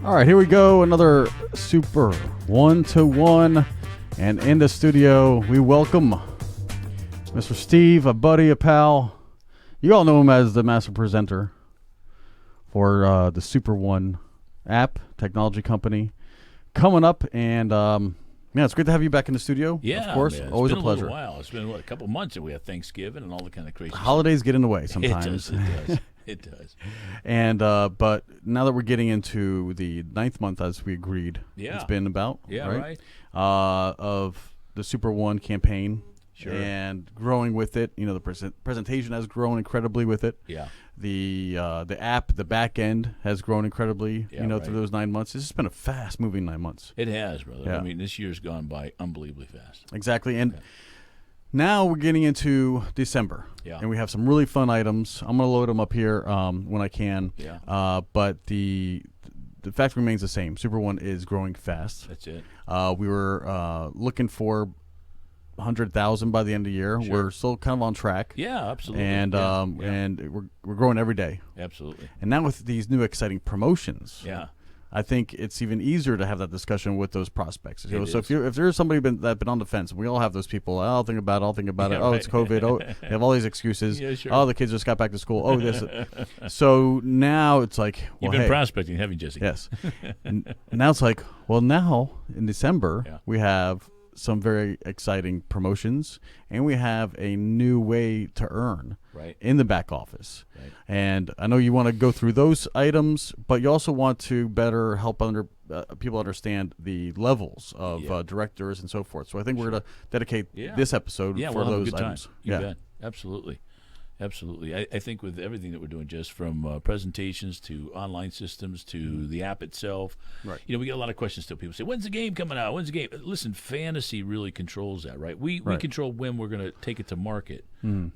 All right, here we go. Another super one-to-one. And in the studio, we welcome Mr. Steve, a buddy, a pal. You all know him as the master presenter for the Super One app, technology company. Coming up, and it's great to have you back in the studio. Yeah, of course, man. always a It's been pleasure. A little while. It's been a couple months, and we have Thanksgiving and all the kind of crazy Holidays get in the way stuff. sometimes. It does. It does. And but now that we're getting into the 9th month, as we agreed, Yeah. it's been about right. Of the Super One campaign. Sure. And growing with it, the presentation has grown incredibly with it. Yeah. The app, the back end has grown incredibly, right. through those 9 months. It's just been a fast-moving 9 months. It has, brother. Yeah. I mean, this year's gone by unbelievably fast. Exactly, and now we're getting into December. Yeah. And we have some really fun items. I'm going to load them up here when I can. Yeah. But the fact remains the same. Super One is growing fast. That's it. We were looking for 100,000 by the end of the year. Sure. We're still kind of on track. Yeah, absolutely. And and we're growing every day. Absolutely. And now with these new exciting promotions, Yeah. I think it's even easier to have that discussion with those prospects. So is. if there's somebody that's been on the fence, we all have those people. I'll think about it. Yeah, Oh, right. it's COVID. Oh, they have all these excuses. Yeah, sure. Oh, the kids just got back to school. Oh, this. So now it's like, well, You've been hey, prospecting, haven't you, Jesse? yes. And now it's like, well, now in December we have some very exciting promotions, and we have a new way to earn in the back office. Right. And I know you want to go through those items, but you also want to better help people understand the levels of directors and so forth. So I think we're going to dedicate this episode for we'll have those a good time. items. You bet. Absolutely. Absolutely. I think with everything that we're doing, just from presentations to online systems to the app itself, Right. We get a lot of questions still. People say, when's the game coming out? When's the game? Listen, fantasy really controls that, right? We control when we're going to take it to market,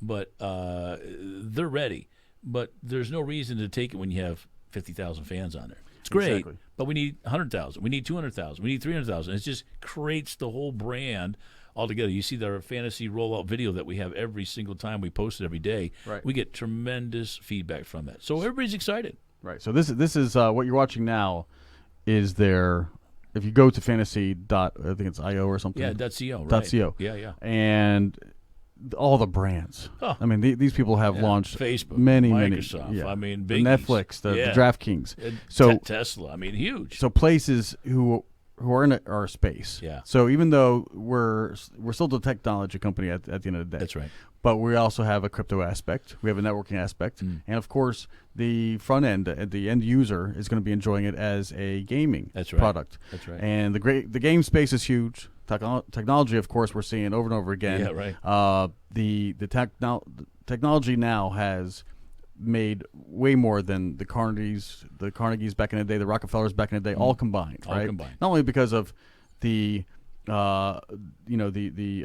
but they're ready. But there's no reason to take it when you have 50,000 fans on there. It's great, Exactly. but we need 100,000. We need 200,000. We need 300,000. It just creates the whole brand altogether. You see our fantasy rollout video that we have every single time we post it every day. Right. We get tremendous feedback from that. So everybody's excited. Right. So this is what you're watching now is their, if you go to fantasy I think it's .io or something. Yeah, .co, right. .co. Yeah. And all the brands. Oh. I mean, these people have launched Facebook, many, Microsoft. many. I mean, the biggies. Netflix, the DraftKings. So Tesla. I mean, huge. So places who are in our space. Yeah. So even though we're still the technology company at the end of the day. That's right. But we also have a crypto aspect. We have a networking aspect. And, of course, the front end, the end user, is going to be enjoying it as a gaming product. That's right. And the game space is huge. Technology, of course, we're seeing over and over again. Yeah, right. The technology now has made way more than the Carnegies back in the day, the Rockefellers back in the day, all combined. All combined. Not only because of the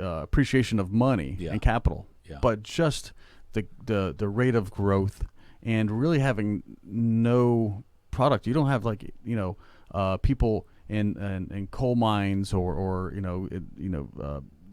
appreciation of money and capital, but just the rate of growth and really having no product. You don't have people in coal mines or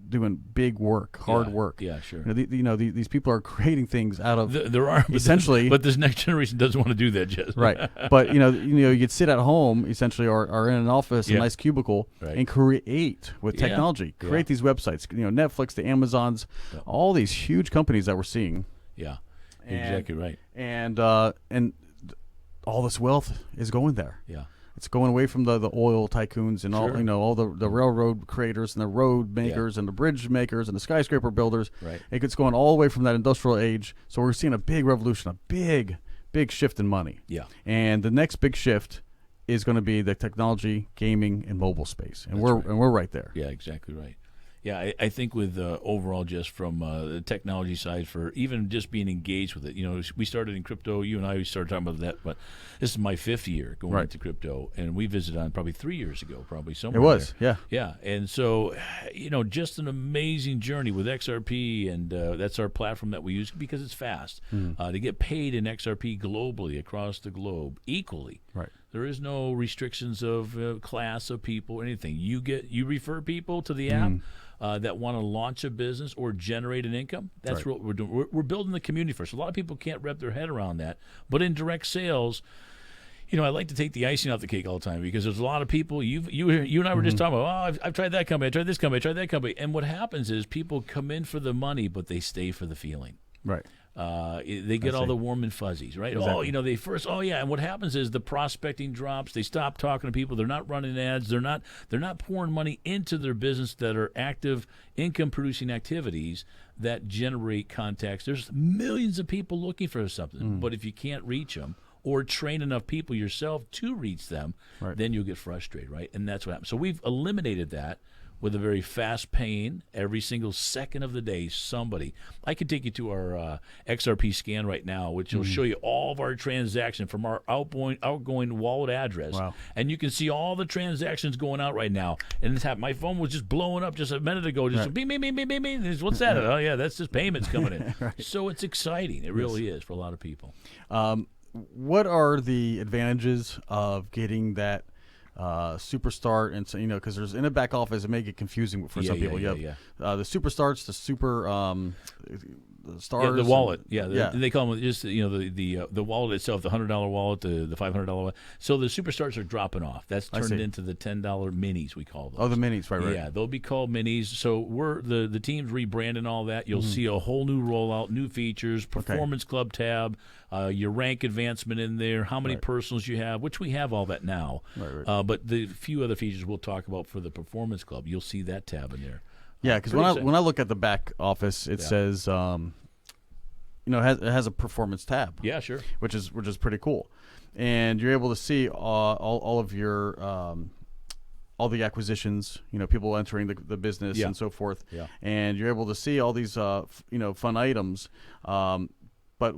doing big work, hard work. Yeah, sure. These people are creating things out of there are essentially, but this next generation doesn't want to do that, Jess. Right. But you could sit at home essentially, or in an office, a nice cubicle, and create with technology. Create these websites. Netflix, the Amazons, all these huge companies that we're seeing. Yeah, exactly right. And all this wealth is going there. Yeah. It's going away from the oil tycoons and all the railroad creators and the road makers and the bridge makers and the skyscraper builders. Right. It's going all the way from that industrial age. So we're seeing a big revolution, a big shift in money. Yeah. And the next big shift is going to be the technology, gaming, and mobile space, and we're right there. Yeah, exactly right. Yeah, I think with overall, just from the technology side, for even just being engaged with it. We started in crypto. You and I started talking about that, but this is my 5th year going into crypto, and we visited on probably 3 years ago, probably somewhere. It was, there. Yeah. And so, just an amazing journey with XRP, and that's our platform that we use because it's fast to get paid in XRP globally across the globe equally. Right. There is no restrictions of class of people or anything. You refer people to the app. That want to launch a business or generate an income. That's what we're doing. We're building the community first. A lot of people can't wrap their head around that. But in direct sales, I like to take the icing off the cake all the time because there's a lot of people. You and I were just talking about. Oh, I've tried that company. I tried this company. I tried that company. And what happens is people come in for the money, but they stay for the feeling. Right. They get all the warm and fuzzies, right? Exactly. They first. Oh yeah. And what happens is the prospecting drops. They stop talking to people. They're not running ads. They're not pouring money into their business that are active income producing activities that generate contacts. There's millions of people looking for something, but if you can't reach them, or train enough people yourself to reach them, then you'll get frustrated, right? And that's what happens. So we've eliminated that with a very fast-paying, every single second of the day, somebody. I can take you to our XRP scan right now, which will show you all of our transactions from our outgoing wallet address. Wow. And you can see all the transactions going out right now. And it's happened. My phone was just blowing up just a minute ago. Just beep, beep, beep, beep, beep, beep. What's that? Oh, yeah, that's just payments coming in. So it's exciting. It really is for a lot of people. What are the advantages of getting that super start? And so, because there's in a back office, it may get confusing for some people. You have the super starts, the super stars. Yeah, the wallet. They call them just the wallet itself, the $100 wallet, the $500 wallet. So the super starts are dropping off. That's turned into the $10 minis, we call them. Oh, the minis, right. Yeah, they'll be called minis. So we're the team's rebranding all that. You'll see a whole new rollout, new features, Performance Club tab, your rank advancement in there, how many personals you have, which we have all that now. But the few other features we'll talk about for the Performance Club, you'll see that tab in there. Yeah, because when I look at the back office, it says, it has a performance tab. Yeah, sure. Which is pretty cool, and you're able to see all of your all the acquisitions. People entering the business and so forth. Yeah. And you're able to see all these fun items. But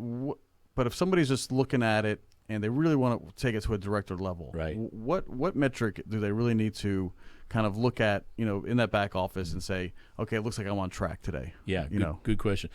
if somebody's just looking at it and they really want to take it to a director level, right? What metric do they really need to kind of look at, in that back office and say, okay, it looks like I'm on track today? Yeah, good question.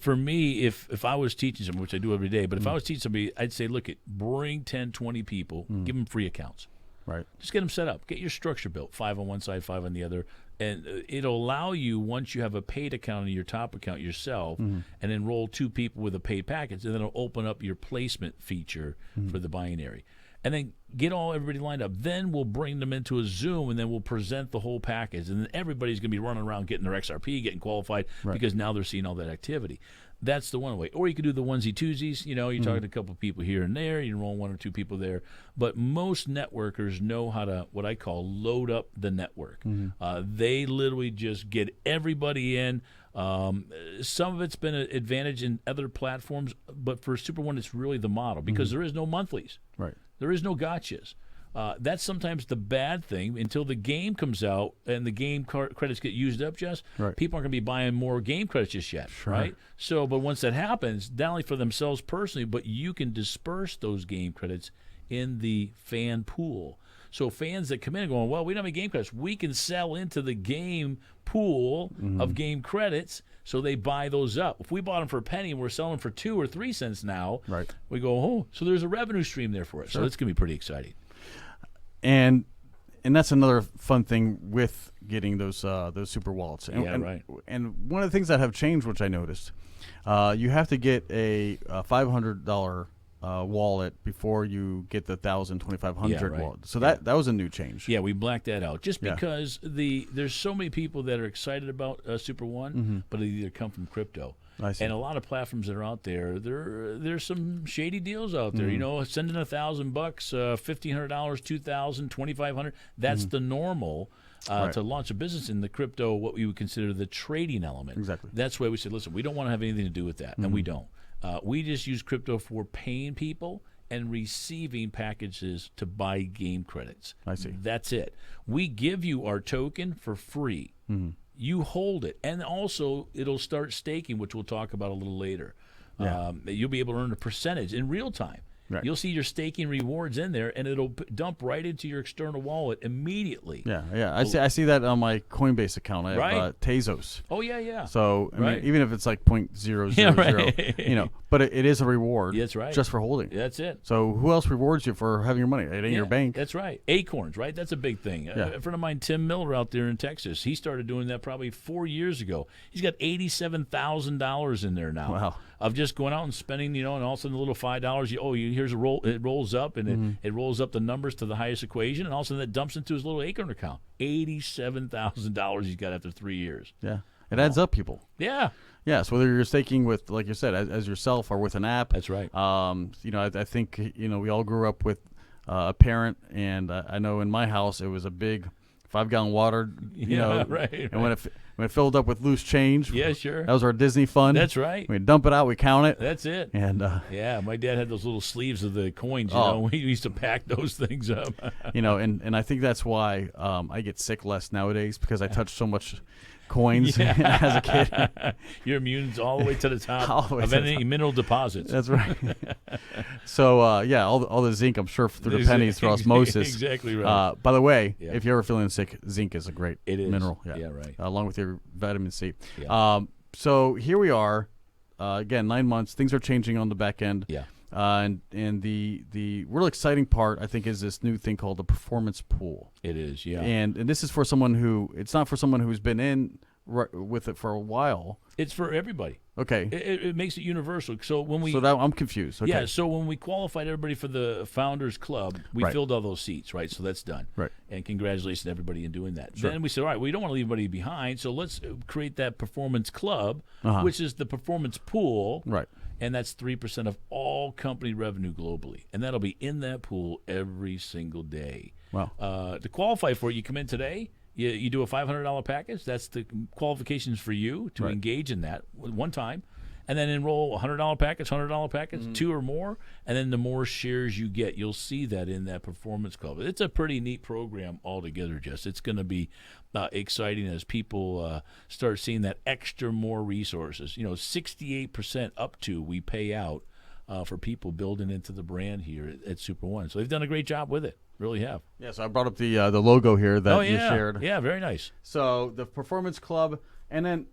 For me, if I was teaching somebody, which I do every day, but if I was teaching somebody, I'd say, look, bring 10, 20 people, give them free accounts. Right. Just get them set up. Get your structure built, 5 on one side, 5 on the other. And it'll allow you, once you have a paid account in your top account yourself, and enroll 2 people with a paid package, and then it'll open up your placement feature for the binary. And then get everybody lined up. Then we'll bring them into a Zoom, and then we'll present the whole package. And then everybody's going to be running around getting their XRP, getting qualified, because now they're seeing all that activity. That's the one way. Or you could do the onesie-twosies. You're talking to a couple of people here and there. You enroll 1 or 2 people there. But most networkers know how to, what I call, load up the network. They literally just get everybody in. Some of it's been an advantage in other platforms, but for Super One, it's really the model, because there is no monthlies. Right. There is no gotchas. That's sometimes the bad thing until the game comes out and the game credits get used up. People aren't going to be buying more game credits just yet, right? So, but once that happens, not only for themselves personally, but you can disperse those game credits in the fan pool. So fans that come in and go, well, we don't have any game credits, we can sell into the game pool of game credits, so they buy those up. If we bought them for a penny and we're selling them for 2 or 3 cents now, we go, so there's a revenue stream there for us. So it's going to be pretty exciting. And that's another fun thing with getting those super wallets. And one of the things that have changed, which I noticed, you have to get a $500 wallet before you get the 2,500 wallet. So that was a new change. Yeah, we blacked that out just because there's so many people that are excited about Super One, but they either come from crypto. And a lot of platforms that are out there, there's some shady deals out there. Sending $1,000, $1,500, $2,000, $2,500. That's the normal to launch a business in the crypto. What we would consider the trading element. Exactly. That's why we said, listen, we don't want to have anything to do with that, and we don't. We just use crypto for paying people and receiving packages to buy game credits. I see. That's it. We give you our token for free. You hold it, and also it'll start staking, which we'll talk about a little later. You'll be able to earn a percentage in real time. Right. You'll see your staking rewards in there, and it'll dump right into your external wallet immediately. Yeah. I see that on my Coinbase account. I have Tezos. Oh, yeah. So, I mean, even if it's like 0.000, but it is a reward. That's right. Just for holding. That's it. So who else rewards you for having your money? It ain't your bank. That's right. Acorns, right? That's a big thing. A friend of mine, Tim Miller, out there in Texas, he started doing that probably 4 years ago. He's got $87,000 in there now. Wow. Of just going out and spending, and all of a sudden a little $5. He'll here's a roll. It rolls up, and it rolls up the numbers to the highest equation, and all of a sudden that dumps into his little Acorn account. $87,000 he's got after 3 years. Yeah. It adds up, people. Yeah. Yes, whether you're staking with, like you said, as yourself or with an app. That's right. I think, we all grew up with a parent, and I know in my house it was a big 5-gallon water, right. And when it filled up with loose change, yeah, sure, that was our Disney fund. That's right. We dump it out, we count it. That's it. And my dad had those little sleeves of the coins. We used to pack those things up. And I think that's why I get sick less nowadays, because I touch so much coins as a kid. Your immune's all the way to the top of any mineral deposits. That's right. So all the zinc, I'm sure, through the pennies, through osmosis. Exactly right. By the way, if you're ever feeling sick, zinc is a great mineral. Yeah, right. Along with your vitamin C. Yeah. So here we are, again, 9 months. Things are changing on the back end. Yeah. And the real exciting part, I think, is this new thing called the performance pool. It is, yeah. And this is for someone it's not for someone who's been in with it for a while. It's for everybody. Okay. It makes it universal. So I'm confused. Okay. Yeah. So when we qualified everybody for the Founders Club, we filled all those seats, right? So that's done. Right. And congratulations to everybody in doing that. Sure. Then we said, all right, we don't want to leave anybody behind, so let's create that Performance Club, which is the performance pool. Right. And that's 3% of all company revenue globally. And that'll be in that pool every single day. Wow. To qualify for it, you come in today, you do a $500 package. That's the qualifications for you to engage in that one time. And then enroll a $100 package, 2 or more. And then the more shares you get, you'll see that in that Performance Club. It's a pretty neat program altogether, Jess. It's going to be exciting as people start seeing that extra more resources. 68% up to we pay out for people building into the brand here at Super One. So they've done a great job with it. Really have. Yeah, so I brought up the logo here that you shared. Yeah, very nice. So the Performance Club, and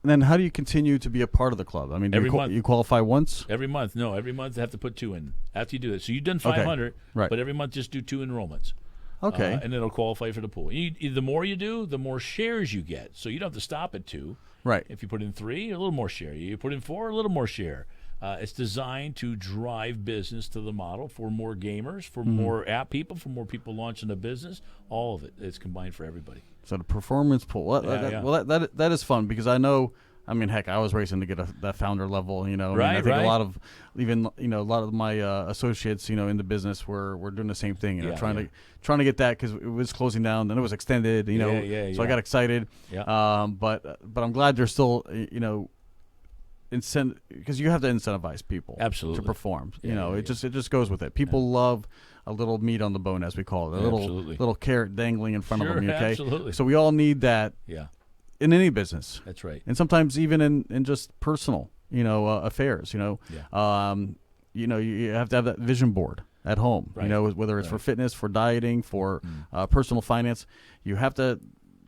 then how do you continue to be a part of the club? I mean, every month. You qualify once? Every month. No, every month they have to put 2 in after you do it. So you've done 500, right. But every month just do 2 enrollments. Okay. And it'll qualify for the pool. The more you do, the more shares you get. So you don't have to stop at 2. Right. If you put in 3, a little more share. You put in 4, a little more share. It's designed to drive business to the model for more gamers, for more app people, for more people launching a business. All of it. It's combined for everybody. So the performance pool. That is fun, because I know. I mean, heck, I was racing to get that founder level. I think a lot of a lot of my associates, in the business were doing the same thing. Trying to get that, because it was closing down, then it was extended. So I got excited. Yeah. But I'm glad there's still because you have to incentivize people absolutely to perform. It just goes with it. People love a little meat on the bone, as we call it, a little carrot dangling in front of them. Okay, absolutely. So we all need that. Yeah. In any business. That's right. And sometimes even in just personal, affairs. You have to have that vision board at home. Right. Whether it's for fitness, for dieting, for personal finance, you have to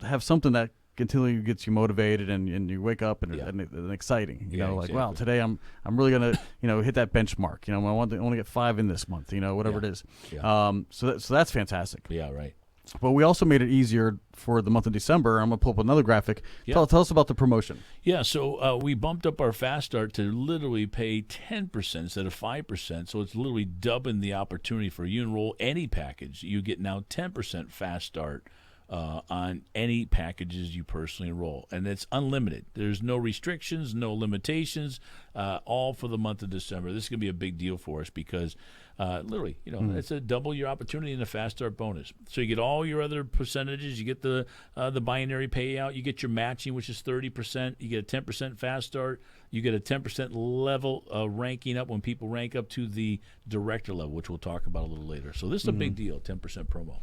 have something that continually gets you motivated and you wake up and exciting. Exactly. Wow, today I'm really gonna hit that benchmark. I want to only get 5 in this month. Whatever it is. Yeah. So that's fantastic. Yeah. Right. But we also made it easier for the month of December. I'm going to pull up another graphic. Yeah. Tell us about the promotion. Yeah, so we bumped up our Fast Start to literally pay 10% instead of 5%. So it's literally doubling the opportunity for you. Enroll any package. You get now 10% Fast Start on any packages you personally enroll. And it's unlimited. There's no restrictions, no limitations, all for the month of December. This is going to be a big deal for us because literally, it's a double your opportunity in the Fast Start bonus. So you get all your other percentages. You get the binary payout. You get your matching, which is 30%. You get a 10% Fast Start. You get a 10% level ranking up when people rank up to the director level, which we'll talk about a little later. So this is a big deal, 10% promo.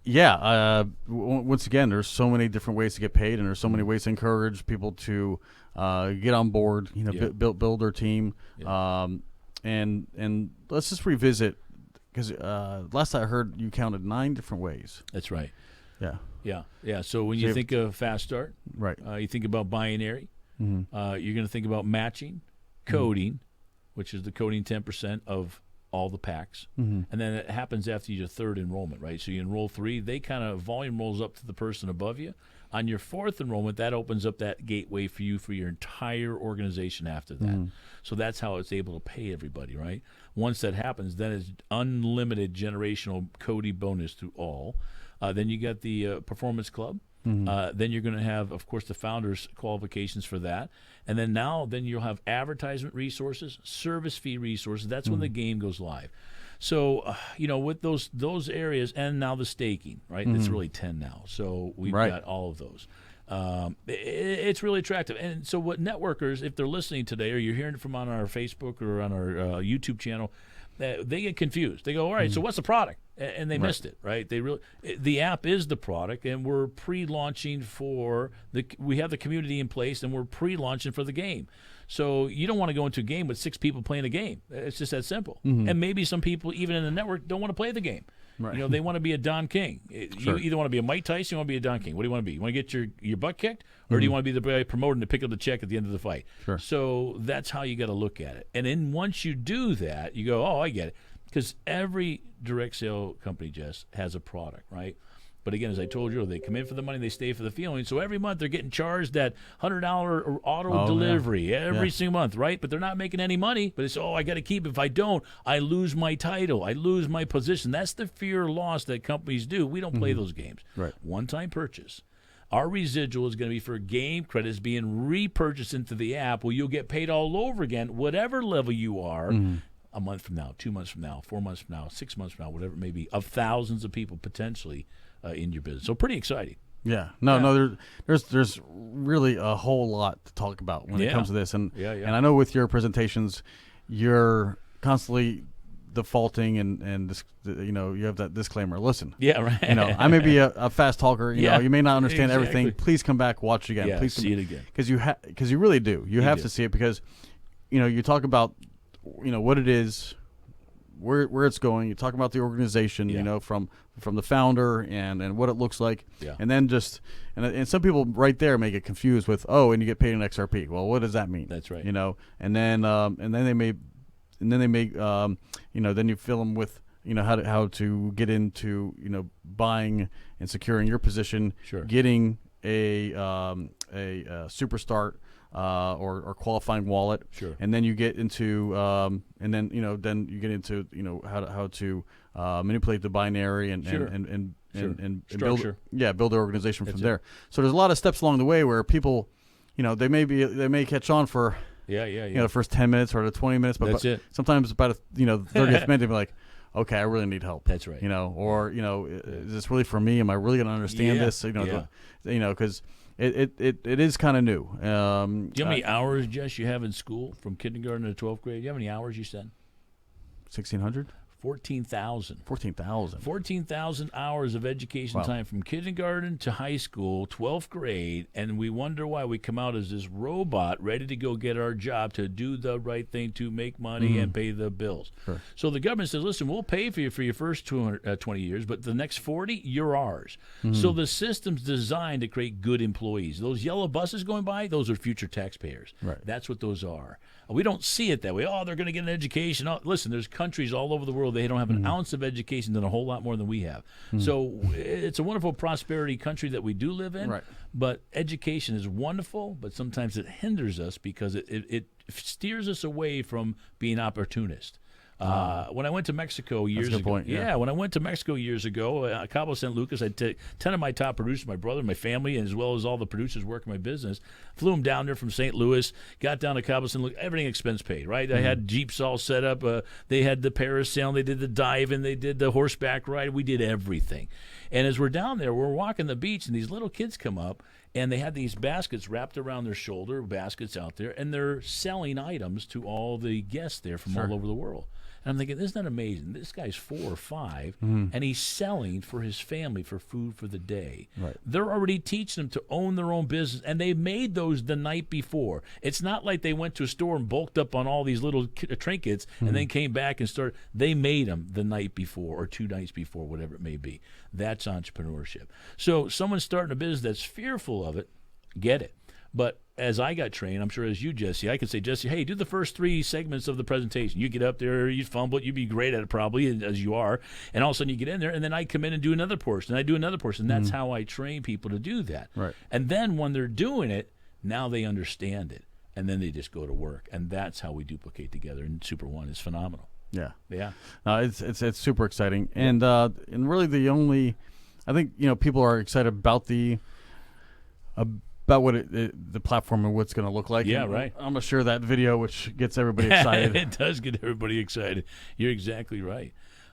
Yeah. Once again, there's so many different ways to get paid, and there's so many ways to encourage people to get on board. Build their team. Yeah. And let's just revisit, because last I heard you counted 9 different ways. That's right. Yeah. Yeah. So when you think of Fast Start, right, you think about binary. Mm-hmm. You're going to think about matching, coding, which is the coding 10% of all the packs, Mm-hmm. and then it happens after your third enrollment, right? So you enroll 3, they kind of volume rolls up to the person above you. On your fourth enrollment, that opens up that gateway for you for your entire organization after that. Mm-hmm. So that's how it's able to pay everybody, right? Once that happens, then it's unlimited generational Cody bonus through all. Then you got the Performance Club. Mm-hmm. Then you're going to have, of course, the founders' qualifications for that. And then then you'll have advertisement resources, service fee resources. That's when the game goes live. So, with those areas, and now the staking, right? It's really 10 now. So we've got all of those. It's really attractive. And so what networkers, if they're listening today, or you're hearing it from on our Facebook or on our YouTube channel, they get confused. They go, all right, so what's the product? And they missed it, right? The app is the product, and we're pre-launching we have the community in place, and we're pre-launching for the game. So you don't want to go into a game with 6 people playing a game. It's just that simple. Mm-hmm. And maybe some people, even in the network, don't want to play the game. Right. They want to be a Don King. Sure. You either want to be a Mike Tyson, you want to be a Don King. What do you want to be? You want to get your butt kicked, or do you want to be the guy promoting to pick up the check at the end of the fight? Sure. So that's how you got to look at it. And then once you do that, you go, oh, I get it. Because every direct sale company, Jess, has a product, right? But again, as I told you, they come in for the money, they stay for the feeling. So every month they're getting charged that $100 auto delivery every single month, right? But they're not making any money. But it's, I got to keep it. If I don't, I lose my title. I lose my position. That's the fear loss that companies do. We don't play those games. Right. One-time purchase. Our residual is going to be for game credits being repurchased into the app where you'll get paid all over again, whatever level you are. A month from now, 2 months from now, 4 months from now, 6 months from now, whatever it may be, of thousands of people potentially in your business. So pretty exciting. Yeah. No. There's really a whole lot to talk about when it comes to this, and and I know with your presentations, you're constantly defaulting and this, you have that disclaimer. Listen. Yeah. Right. I may be a fast talker. You may not understand everything. Please come back, watch again. Yeah, Please see it again. Because you really do. You have to see it because, you talk about what it is, where it's going. You talk about the organization, from the founder and what it looks like, and then and some people right there may get confused with and you get paid an XRP. Well, what does that mean? That's right. And then they may then you fill them with how to get into buying and securing your position, getting a superstart. Or qualifying wallet, and then you get into then you get into how to manipulate the binary and structure. build their organization from there. So there's a lot of steps along the way where people they may catch on for the first 10 minutes or the 20 minutes, but sometimes about the 30th minute they be like, okay, I really need help. That's right. Or is this really for me? Am I really going to understand this? Because It is kind of new. Do you know how many hours, Jess, you have in school from kindergarten to 12th grade? Do you have any hours you spend? 1,600? 14,000. 14,000. 14,000 hours of education time from kindergarten to high school, 12th grade, and we wonder why we come out as this robot ready to go get our job to do the right thing, to make money and pay the bills. Sure. So the government says, listen, we'll pay for you for your first 20 years, but the next 40, you're ours. So the system's designed to create good employees. Those yellow buses going by, those are future taxpayers. Right. That's what those are. We don't see it that way. They're going to get an education. Listen, there's countries all over the world, they don't have an ounce of education than a whole lot more than we have. So it's a wonderful prosperity country that we do live in. Right. But education is wonderful, but sometimes it hinders us because it steers us away from being opportunist. When I went to Mexico years ago, when I went to Mexico years ago, Cabo San Lucas, I had 10 of my top producers, my brother, my family, and as well as all the producers working my business, flew them down there from St. Louis, got down to Cabo San Lucas, everything expense paid, right? I had Jeeps all set up. They had the parasail, they did the diving, they did the horseback ride. We did everything. And as we're down there, we're walking the beach, and these little kids come up, and they had these baskets wrapped around their shoulder, baskets out there, and they're selling items to all the guests there from all over the world. And I'm thinking, isn't that amazing? This guy's 4 or 5, and he's selling for his family for food for the day. Right. They're already teaching them to own their own business, and they made those the night before. It's not like they went to a store and bulked up on all these little trinkets and then came back and started. They made them the night before or 2 nights before, whatever it may be. That's entrepreneurship. So someone starting a business that's fearful of it, get it. But as I got trained, I'm sure as you, Jesse, I could say, Jesse, hey, do the first 3 segments of the presentation. You get up there, you fumble it, you'd be great at it probably, as you are. And all of a sudden you get in there, and then I come in and do another portion, and I do another portion. That's how I train people to do that. Right. And then when they're doing it, now they understand it. And then they just go to work. And that's how we duplicate together. And Super One is phenomenal. Yeah. Yeah. It's super exciting. And really the only, I think, people are excited about about what the platform and what's going to look like. Yeah, and right. I'm going to share that video, which gets everybody excited. It does get everybody excited. You're exactly right.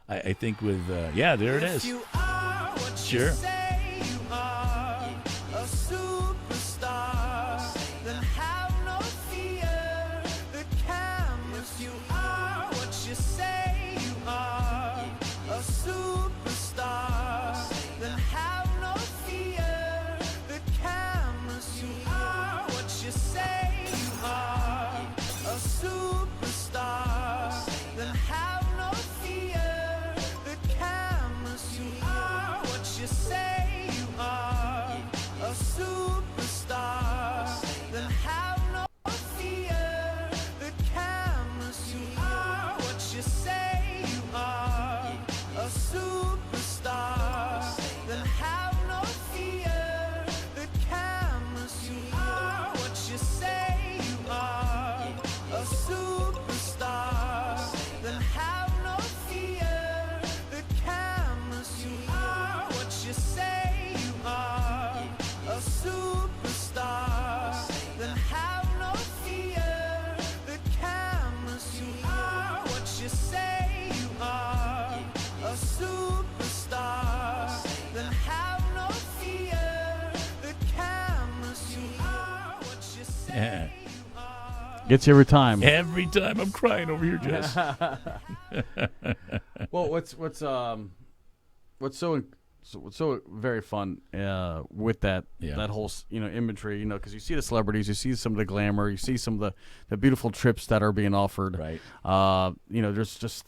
I think with, there it is. You are what Sure. you say you are, a superstar, then have no fear. The cameras, you are what you say you are, a superstar, then have no fear. The cameras, you are what you say you are, a superstar, then have no fear. The cameras, you are what you say you are, a superstar, then have no fear. The cameras, you are what you say you are, a superstar, then have no fear. The cameras, you are what you say you are, a superstar, then have no fear. The cameras, you are what you say you are, a superstar, then have no fear. The cameras, you are what you say you are, a superstar, then have no fear. The cameras, you are what you say you are. Gets you every time. Every time I'm crying over here, Jess. Well, what's so very fun with that that whole imagery, because you see the celebrities, you see some of the glamour, you see some of the beautiful trips that are being offered. Right. There's just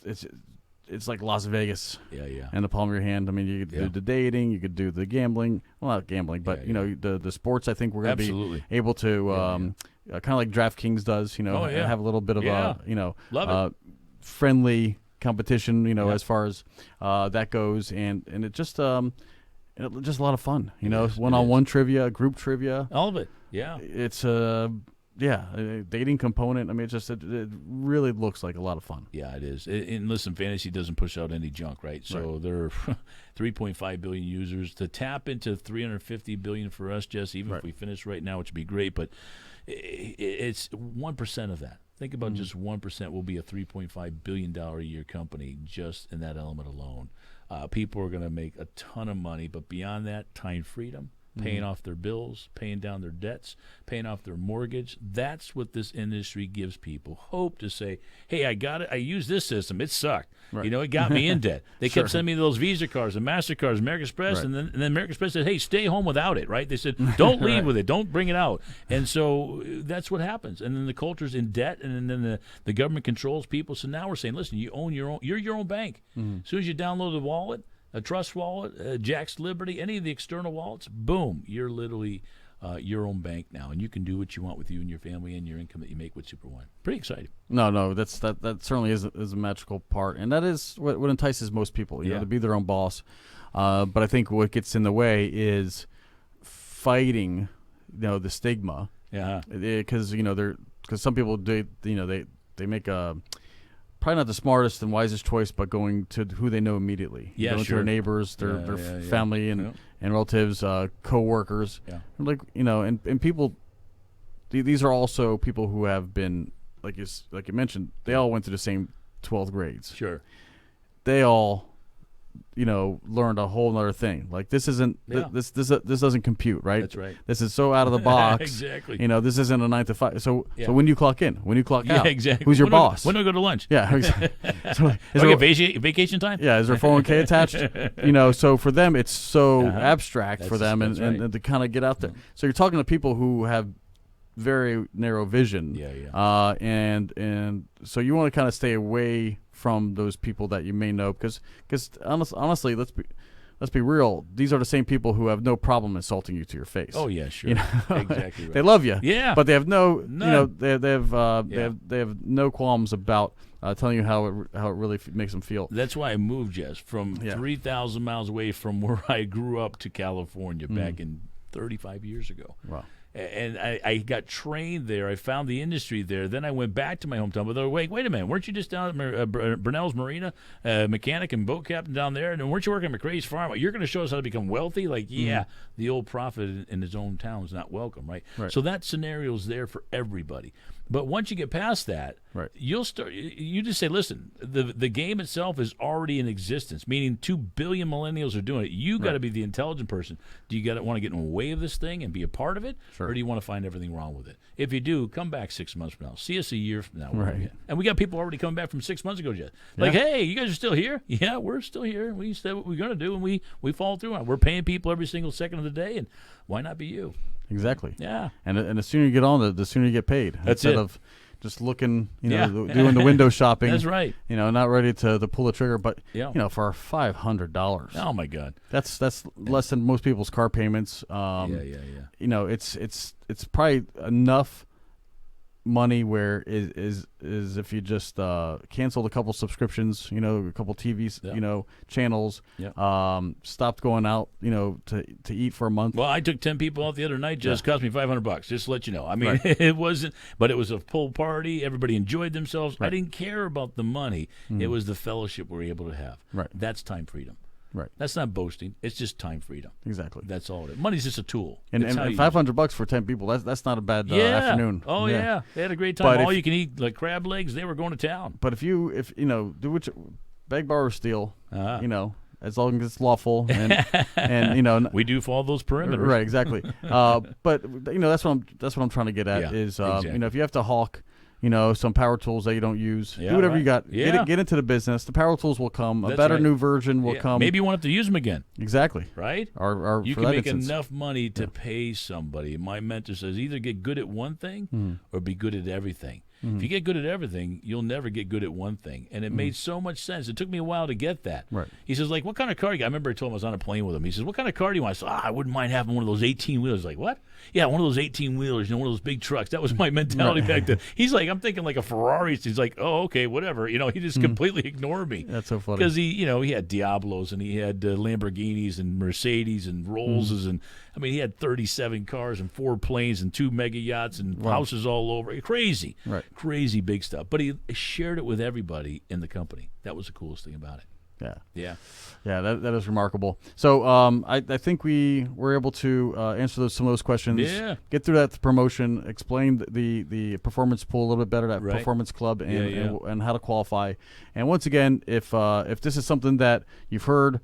it's like Las Vegas. Yeah. In the palm of your hand. I mean, you could do the dating, you could do the gambling. Well, not gambling, but the sports. I think we're going to be able to kind of like DraftKings does. Have a little bit of Love it. friendly competition. As far as that goes, and it just just a lot of fun. One-on-one trivia, group trivia, All of it. Yeah. It's a dating component. I mean, it really looks like a lot of fun. Yeah, it is. And listen, fantasy doesn't push out any junk, right? So there are 3.5 billion users. To tap into 350 billion for us, Jess, even if we finish right now, which would be great, but it's 1% of that. Think about just 1% will be a $3.5 billion a year company just in that element alone. People are going to make a ton of money, but beyond that, time freedom, paying off their bills, paying down their debts, paying off their mortgage. That's what this industry gives people. Hope to say, hey, I got it. I used this system. It sucked. Right. It got me in debt. They kept sending me those Visa cards and MasterCards, American Express, and then American Express said, hey, stay home without it, right? They said, don't leave with it. Don't bring it out. And so that's what happens. And then the culture's in debt, and then the government controls people. So now we're saying, listen, you're your own bank. As soon as you download the wallet, a Trust Wallet, Jack's Liberty, any of the external wallets, boom, you're literally your own bank now, and you can do what you want with you and your family and your income that you make with Super One. Pretty exciting. No, that certainly is a magical part, and that is what entices most people, to be their own boss. But I think what gets in the way is fighting, the stigma. Yeah. Because some people they make a. Probably not the smartest and wisest choice, but going to who they know immediately. Yeah, going to their neighbors, their family and relatives, co-workers. Yeah. And people, these are also people who have been, like you mentioned, they all went to the same 12th grades. Sure. They all, learned a whole other thing. Like this isn't, this doesn't compute, right? That's right. This is so out of the box. Exactly. This isn't a 9 to 5. So when do you clock in? When do you clock out? Exactly. Who's your boss? When do I go to lunch? Yeah, exactly. So, is Do I there, get vacation time? yeah, is there 401k attached? So for them, it's so abstract for them, that's right. and to kind of get out there. So you're talking to people who have very narrow vision. Yeah. And so you want to kind of stay away from those people that you may know, because honestly, let's be real. These are the same people who have no problem insulting you to your face. Oh yeah, sure. You know? Exactly right. They love you. Yeah. But they have no, None. they have no qualms about telling you how it really makes them feel. That's why I moved, Jess, from Yeah. 3,000 miles away from where I grew up to California back in 35 years ago. Wow. And I got trained there. I found the industry there. Then I went back to my hometown. But they're like, wait a minute, weren't you just down at Brunel's Marina, mechanic and boat captain down there? And weren't you working at McRae's Farm? You're going to show us how to become wealthy? Like, yeah, the old prophet in his own town is not welcome, right? So that scenario is there for everybody. But once you get past that, you'll start. You just say, listen, the game itself is already in existence, meaning 2 billion millennials are doing it. You got to be the intelligent person. Do you want to get in the way of this thing and be a part of it, or do you want to find everything wrong with it? If you do, come back 6 months from now. See us a year from now. And we got people already coming back from 6 months ago, Jess. Like, hey, you guys are still here? Yeah, we're still here. We said what we're going to do, and we follow through on it. We're paying people every single second of the day, and why not be you? Exactly. Yeah. And the sooner you get on, the sooner you get paid. That's Instead it. of just looking, doing the window shopping. That's right. Not ready to pull the trigger. But Yeah. for $500. Oh my God. That's less than most people's car payments. It's probably enough money where is if you just canceled a couple subscriptions, a couple TVs, channels, stopped going out, to eat for a month. Well, I took 10 people out the other night. Just cost me $500. Just to let you know. I mean, it wasn't, but it was a full party. Everybody enjoyed themselves. I didn't care about the money. It was the fellowship we were able to have. Right. That's time freedom. Right. That's not boasting. It's just time freedom. Exactly. That's all it is. Money's just a tool. And $500 for 10 people, that's not a bad afternoon. Oh yeah. They had a great time. All you can eat, like crab legs, they were going to town. But if do what beg, borrow, steal, as long as it's lawful and we do follow those perimeters. Right, exactly. But that's what I'm trying to get at is exactly. if you have to hawk some power tools that you don't use. Do whatever you got. Get into the business. The power tools will come. A better new version will come. Maybe you won't have to use them again. Exactly. Right? Or you for can that make instance. enough money to pay somebody. My mentor says either get good at one thing or be good at everything. If you get good at everything, you'll never get good at one thing. And it made so much sense. It took me a while to get that. Right. He says, like, what kind of car you got? I remember I told him I was on a plane with him. He says, what kind of car do you want? I said, I wouldn't mind having one of those 18-wheelers. Like, what? Yeah, one of those 18-wheelers, one of those big trucks. That was my mentality back then. He's like, I'm thinking like a Ferrari. He's like, oh, okay, whatever. He just completely ignored me. That's so funny. Because he had Diablos and he had Lamborghinis and Mercedes and Rollses and he had 37 cars and 4 planes and 2 mega yachts and houses all over. Crazy, crazy big stuff. But he shared it with everybody in the company. That was the coolest thing about it. Yeah. That is remarkable. So I think we were able to answer some of those questions. Yeah. Get through that promotion. Explain the performance pool a little bit better. That performance club and how to qualify. And once again, if this is something that you've heard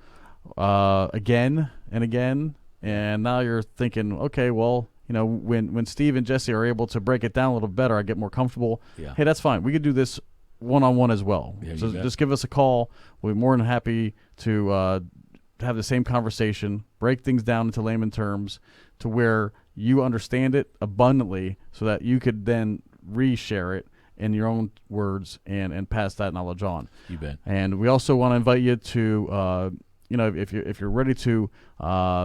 again and again, and now you're thinking, okay, well, when Steve and Jesse are able to break it down a little better, I get more comfortable. Yeah. Hey, that's fine. We could do this one-on-one as well. So just give us a call. We'll be more than happy to have the same conversation, break things down into layman terms to where you understand it abundantly so that you could then reshare it in your own words and pass that knowledge on. You bet. And we also want to invite you to, if you're ready to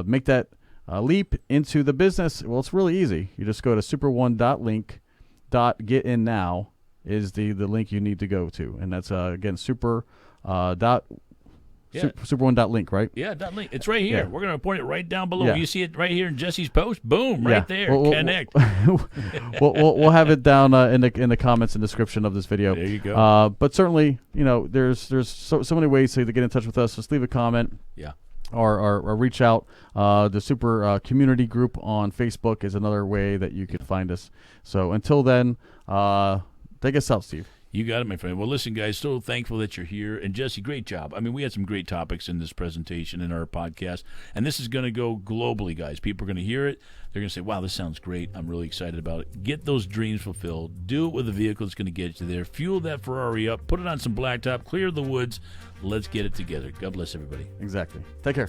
make that leap into the business, well, it's really easy. You just go to super1.link.getinnow is the link you need to go to. And that's, again, super1.link, right? Yeah, .link. It's right here. Yeah. We're going to point it right down below. Yeah. You see it right here in Jesse's post? Boom, right there. Connect. We'll have it down in the comments and description of this video. There you go. But certainly, there's so many ways to get in touch with us. Just leave a comment. Yeah. Or reach out. The Super Community Group on Facebook is another way that you can find us. So until then, take us out, Steve. You got it, my friend. Well, listen, guys, so thankful that you're here. And, Jesse, great job. We had some great topics in this presentation in our podcast. And this is going to go globally, guys. People are going to hear it. They're going to say, wow, this sounds great. I'm really excited about it. Get those dreams fulfilled. Do it with a vehicle that's going to get you there. Fuel that Ferrari up. Put it on some blacktop. Clear the woods. Let's get it together. God bless everybody. Exactly. Take care.